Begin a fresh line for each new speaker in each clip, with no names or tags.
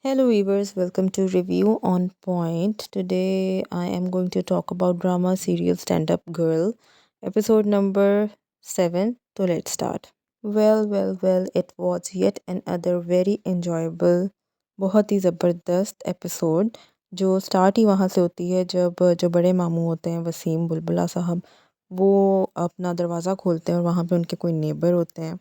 Hello, viewers. Welcome to Review on Point. Today, I am going to talk about drama serial Stand Up Girl, episode number 7. So, let's start. Well, it was yet another very enjoyable, बहुत ही ज़बरदस्त episode जो start ही वहाँ से होती है जब जो बड़े मामू होते हैं वसीम बुलबुला साहब वो अपना दरवाज़ा खोलते हैं और वहाँ पे उनके कोई नेबर होते हैं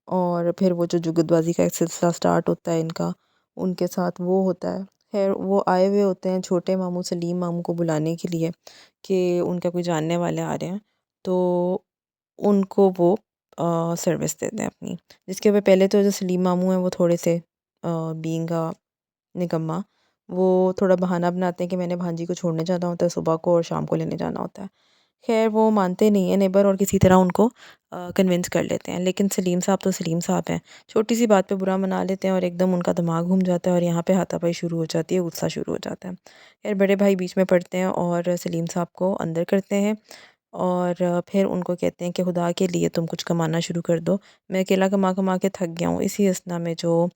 और फिर वो जो जुगतबाजी का एक सिलसिला स्टार्ट होता है इनका उनके साथ वो होता है। खैर वो आए हुए होते हैं छोटे मामू सलीम मामू को बुलाने के लिए कि उनका कोई जानने वाले आ रहे हैं, तो उनको वो सर्विस देते हैं अपनी। जिसके वे पहले तो जो सलीम मामू हैं वो थोड़े से बीइंग निकम्मा वो थोड़ा बहाना बनाते हैं कि मैंने भांजी को छोड़ने जाना होता है सुबह को और शाम को लेने जाना होता है। खैर वो मानते नहीं हैं नेबर और किसी तरह उनको कन्विंस कर लेते हैं, लेकिन सलीम साहब तो सलीम साहब हैं, छोटी सी बात पे बुरा मना लेते हैं और एकदम उनका दिमाग घूम जाता है और यहाँ पे हाथापाई शुरू हो जाती है, गुस्सा शुरू हो जाता है। खैर बड़े भाई बीच में पड़ते हैं और सलीम साहब को अंदर करते हैं और फिर उनको कहते हैं कि खुदा के लिए तुम कुछ कमाना शुरू कर दो, मैं अकेला कमा कमा के थक गया हूँ। इसी असना में जो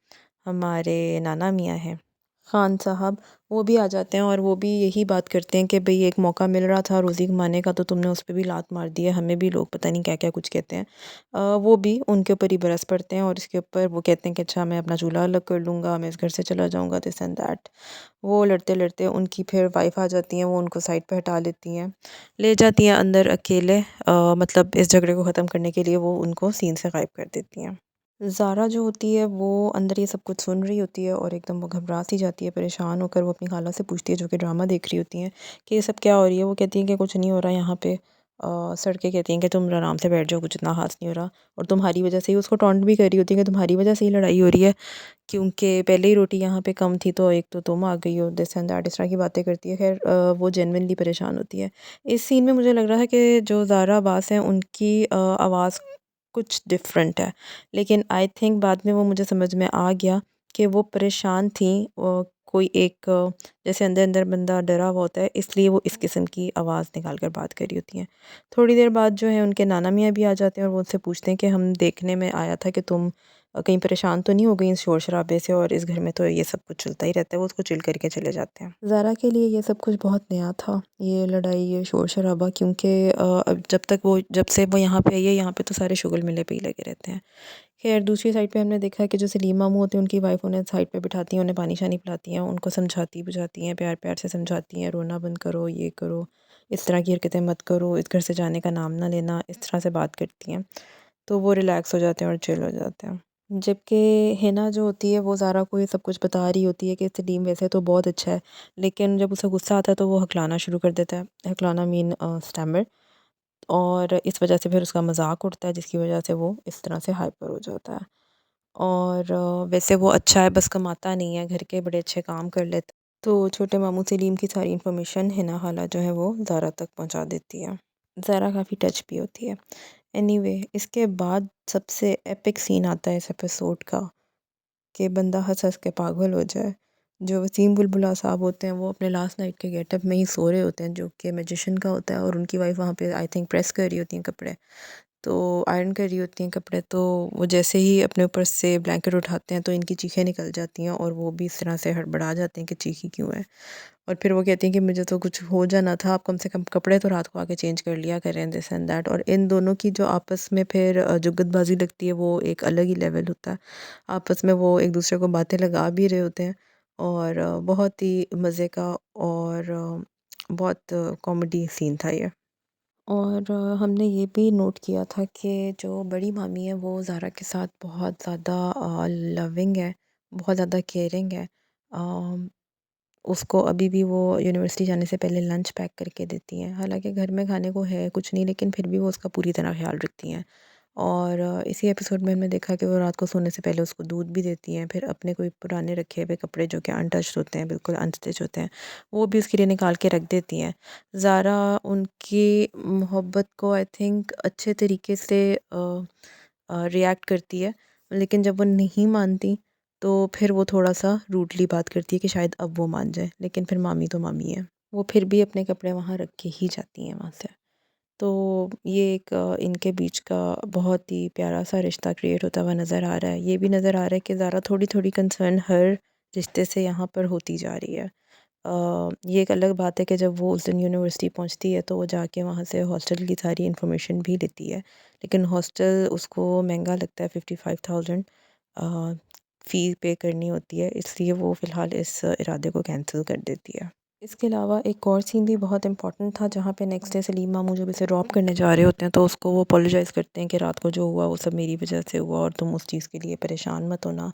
हमारे नाना मियाँ हैं ख़ान साहब वो भी आ जाते हैं और वो भी यही बात करते हैं कि भई एक मौका मिल रहा था रोज़ी कमाने का तो तुमने उस पे भी लात मार दी है, हमें भी लोग पता नहीं क्या-क्या कुछ कहते हैं। वो भी उनके ऊपर ही बरस पड़ते हैं और इसके ऊपर वो कहते हैं कि अच्छा मैं अपना चूल्हा अलग कर लूँगा, मैं इस घर से चला जाऊँगा, दिस एंड दैट। वो लड़ते-लड़ते उनकी फिर वाइफ़ आ जाती हैं, वो उनको साइड पे हटा लेती हैं, ले जाती हैं अंदर अकेले, मतलब इस झगड़े को ख़त्म करने के लिए वो उनको सीन से गायब कर देती हैं। ज़ारा जो होती है वो अंदर ये सब कुछ सुन रही होती है और एकदम वो घबरा सी जाती है, परेशान होकर वो अपनी खाला से पूछती है जो कि ड्रामा देख रही होती हैं कि ये सब क्या हो रही है। वो कहती हैं कि कुछ नहीं हो रहा यहाँ पे। सड़ के कहती हैं कि तुम आराम से बैठ जाओ, कुछ इतना खास नहीं हो रहा। और तुम्हारी वजह से ही उसको टॉन्ट भी कर रही होती है कि तुम्हारी वजह से ही लड़ाई हो रही है, क्योंकि पहले ही रोटी यहाँ पे कम थी तो एक तो तुम आ गई हो, दिस एंड दैट, इस तरह की बातें करती है। खैर वो जेनुइनली परेशान होती है। इस सीन में मुझे लग रहा है कि जो ज़ारा अब्बास हैं उनकी आवाज़ कुछ डिफरेंट है, लेकिन आई थिंक बाद में वो मुझे समझ में आ गया कि वो परेशान थी। कोई एक जैसे अंदर अंदर बंदा डरा हुआ होता है, इसलिए वो इस किस्म की आवाज़ निकाल कर बात कर रही होती हैं। थोड़ी देर बाद जो है उनके नाना मियाँ भी आ जाते हैं और वो उनसे पूछते हैं कि हम देखने में आया था कि तुम कहीं परेशान तो नहीं हो गई इस शोर शराबे से, और इस घर में तो ये सब कुछ चलता ही रहता है। वो उसको चिल करके चले जाते हैं। ज़ारा के लिए ये सब कुछ बहुत नया था, ये लड़ाई ये शोर शराबा, क्योंकि अब जब से वो यहाँ पे आई है यहाँ पे तो सारे शुगल मिले पे ही लगे रहते हैं। खैर दूसरी साइड पे हमने देखा है कि जो सलीम मामू होती हैं उनकी वाइफ उन्हें साइड पे बिठाती हैं, उन्हें पानी शानी पिलाती हैं, उनको समझाती बुझाती हैं, प्यार प्यार से समझाती हैं, रोना बंद करो, ये करो, इस तरह की हरकतें मत करो, इस घर से जाने का नाम ना लेना, इस तरह से बात करती हैं। तो वो रिलैक्स हो जाते हैं और चिल हो जाते हैं। जबकि हिना जो होती है वो ज़ारा को ये सब कुछ बता रही होती है कि सलीम वैसे तो बहुत अच्छा है, लेकिन जब उसे गुस्सा आता है तो वो हकलाना शुरू कर देता है। हकलाना मीन स्टैमर, और इस वजह से फिर उसका मजाक उड़ता है, जिसकी वजह से वो इस तरह से हाइपर हो जाता है। और वैसे वो अच्छा है, बस कमाता नहीं है, घर के बड़े अच्छे काम कर लेता है। तो छोटे मामू सलीम की सारी इन्फॉर्मेशन हिना खाला जो है वो ज़ारा तक पहुंचा देती है। ज़ारा काफ़ी टच भी होती है। एनीवे इसके बाद सबसे एपिक सीन आता है इस एपिसोड का कि बंदा हंस हंस के पागल हो जाए। जो वसीम बुलबुला साहब होते हैं वो अपने लास्ट नाइट के गेटअप में ही सो रहे होते हैं, जो कि मैजिशियन का होता है, और उनकी वाइफ वहाँ पे आई थिंक प्रेस कर रही होती हैं कपड़े, तो आयरन कर रही होती हैं कपड़े। तो वो जैसे ही अपने ऊपर से ब्लैंकेट उठाते हैं तो इनकी चीखें निकल जाती हैं और वो भी इस तरह से हड़बड़ा जाते हैं कि चीखी क्यों है। और फिर वो कहती हैं कि मुझे तो कुछ हो जाना था, आप कम से कम कपड़े तो रात को आके चेंज कर लिया करें, दिस एंड दैट। और इन दोनों की जो आपस में फिर जुगतबाजी लगती है वो एक अलग ही लेवल होता है। आपस में वो एक दूसरे को बातें लगा भी रहे होते हैं और बहुत ही मज़े का और बहुत कॉमेडी सीन था ये। और हमने ये भी नोट किया था कि जो बड़ी मामी है वो ज़ारा के साथ बहुत ज़्यादा लविंग है, बहुत ज़्यादा केयरिंग है। अम, उसको अभी भी वो यूनिवर्सिटी जाने से पहले लंच पैक करके देती हैं। हालाँकि घर में खाने को है कुछ नहीं, लेकिन फिर भी वो उसका पूरी तरह ख़्याल रखती हैं। और इसी एपिसोड में हमने देखा कि वो रात को सोने से पहले उसको दूध भी देती हैं। फिर अपने कोई पुराने रखे हुए कपड़े जो कि अनटच्ड होते हैं, बिल्कुल अनस्टिच होते हैं, वो भी उसके लिए निकाल के रख देती हैं। ज़ारा उनकी मोहब्बत को आई थिंक अच्छे तरीके से रिएक्ट करती है, लेकिन जब वो नहीं मानती तो फिर वो थोड़ा-सा रूडली बात करती है कि शायद अब वो मान जाए, लेकिन फिर मामी तो मामी है। वो फिर भी अपने कपड़े वहाँ रख के ही जाती हैं वहाँ से। तो ये एक इनके बीच का बहुत ही प्यारा-सा रिश्ता क्रिएट होता हुआ नज़र आ रहा है। ये भी नज़र आ रहा है कि ज़ारा थोड़ी-थोड़ी कंसर्न हर रिश्ते से यहाँ पर होती जा रही है। ये एक अलग बात है कि जब वो उस दिन यूनिवर्सिटी पहुँचती है तो वो जाके वहाँ से हॉस्टल की सारी इन्फॉर्मेशन भी लेती है, लेकिन हॉस्टल उसको महंगा लगता है, 55,000 फ़ी पे करनी होती है, इसलिए वो फ़िलहाल इस इरादे को कैंसिल कर देती है। इसके अलावा एक और सीन भी बहुत इम्पोर्टेंट था, जहाँ पे नेक्स्ट डे सलीम मामू जब इसे ड्रॉप करने जा रहे होते हैं तो उसको वो अपोलोजाइज़ करते हैं कि रात को जो हुआ वो सब मेरी वजह से हुआ और तुम उस चीज़ के लिए परेशान मत होना।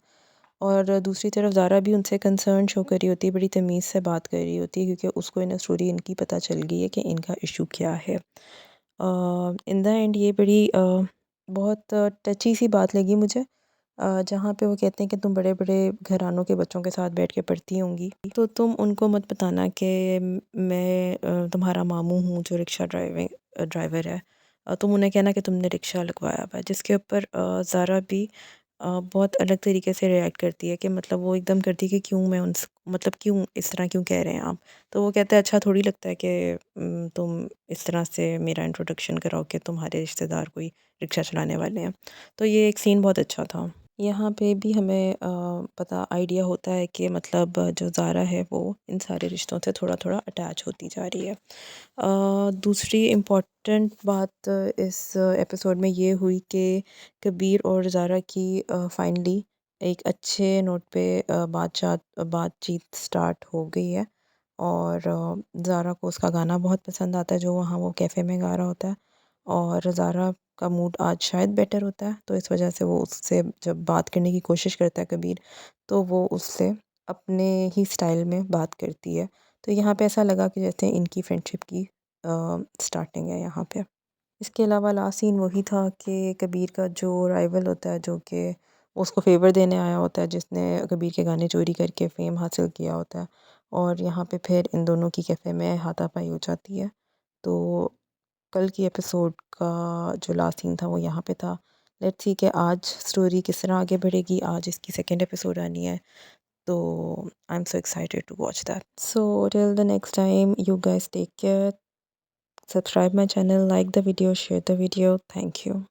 और दूसरी तरफ ज़ारा भी उनसे कंसर्न शो कर रही होती है, बड़ी तमीज़ से बात कर रही होती है, क्योंकि उसको इन स्टोरी इनकी पता चल गई है कि इनका इशू क्या है। इन द एंड ये बड़ी बहुत टची सी बात लगी मुझे, जहाँ पे वो कहते हैं कि तुम बड़े-बड़े घरानों के बच्चों के साथ बैठ के पढ़ती होंगी, तो तुम उनको मत बताना कि मैं तुम्हारा मामू हूँ जो रिक्शा ड्राइवर है। तुम उन्हें कहना कि तुमने रिक्शा लगवाया हुआ है, जिसके ऊपर ज़ारा भी बहुत अलग तरीके से रिएक्ट करती है कि मतलब वो एकदम करती है कि क्यों मैं उनस मतलब क्यों इस तरह क्यों कह रहे हैं आप? तो वो कहता है अच्छा थोड़ी लगता है कि तुम इस तरह से मेरा इंट्रोडक्शन कराओ कि तुम्हारे रिश्तेदार कोई रिक्शा चलाने वाले हैं। तो ये एक सीन बहुत अच्छा था। यहाँ पे भी हमें पता आइडिया होता है कि मतलब जो ज़ारा है वो इन सारे रिश्तों से थोड़ा-थोड़ा अटैच होती जा रही है। दूसरी इम्पॉर्टेंट बात इस एपिसोड में ये हुई कि कबीर और ज़ारा की फाइनली एक अच्छे नोट पे बातचीत स्टार्ट हो गई है, और ज़ारा को उसका गाना बहुत पसंद आता है जो वहाँ वो कैफ़े में गा रहा होता है, और ज़ारा का मूड आज शायद बेटर होता है, तो इस वजह से वो उससे जब बात करने की कोशिश करता है कबीर, तो वो उससे अपने ही स्टाइल में बात करती है। तो यहाँ पे ऐसा लगा कि जैसे इनकी फ्रेंडशिप की स्टार्टिंग है यहाँ पे। इसके अलावा लास्ट सीन वही था कि कबीर का जो राइवल होता है, जो कि उसको फ़ेवर देने आया होता है, जिसने कबीर के गाने चोरी करके फ़ेम हासिल किया होता है, और यहाँ पे फिर इन दोनों की कैफ़े में हाथापाई हो जाती है। तो कल की एपिसोड का जो लास्ट सीन था वो यहाँ पे था। लेट्स सी कि आज स्टोरी किस तरह आगे बढ़ेगी। आज इसकी सेकंड एपिसोड आनी है, तो I am so excited to watch that. So till the next time, you guys take care. Subscribe my channel, like the video, share the video. Thank you.